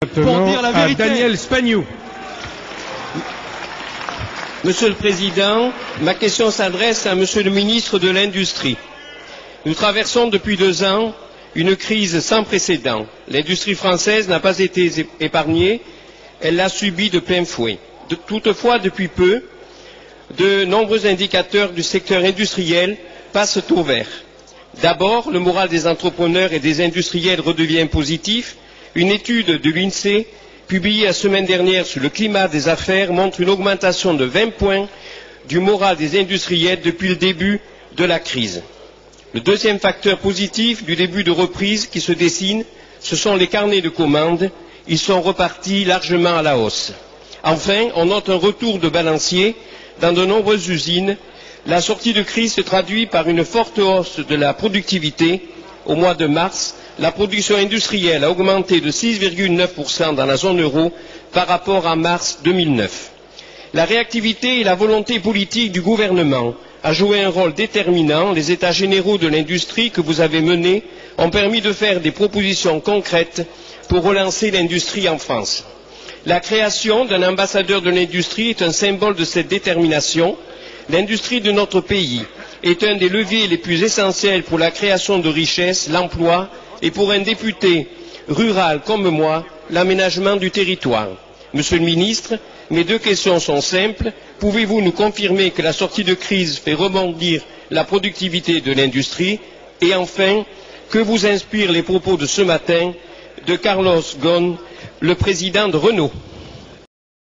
Pour dire la vérité. Daniel Spagnou. Monsieur le Président, ma question s'adresse à Monsieur le ministre de l'Industrie. Nous traversons depuis 2 ans une crise sans précédent. L'industrie française n'a pas été épargnée, elle l'a subie de plein fouet. Toutefois, depuis peu, de nombreux indicateurs du secteur industriel passent au vert. D'abord, le moral des entrepreneurs et des industriels redevient positif. Une étude de l'INSEE, publiée la semaine dernière sur le climat des affaires, montre une augmentation de 20 points du moral des industriels depuis le début de la crise. Le deuxième facteur positif du début de reprise qui se dessine, ce sont les carnets de commandes. Ils sont repartis largement à la hausse. Enfin, on note un retour de balancier dans de nombreuses usines. La sortie de crise se traduit par une forte hausse de la productivité. Au mois de mars, la production industrielle a augmenté de 6,9% dans la zone euro par rapport à mars 2009. La réactivité et la volonté politique du gouvernement a joué un rôle déterminant. Les états généraux de l'industrie que vous avez menés ont permis de faire des propositions concrètes pour relancer l'industrie en France. La création d'un ambassadeur de l'industrie est un symbole de cette détermination. L'industrie de notre pays est un des leviers les plus essentiels pour la création de richesses, l'emploi et pour un député rural comme moi, l'aménagement du territoire. Monsieur le ministre, mes 2 questions sont simples. Pouvez-vous nous confirmer que la sortie de crise fait rebondir la productivité de l'industrie? Et enfin, que vous inspirent les propos de ce matin de Carlos Ghosn, le président de Renault?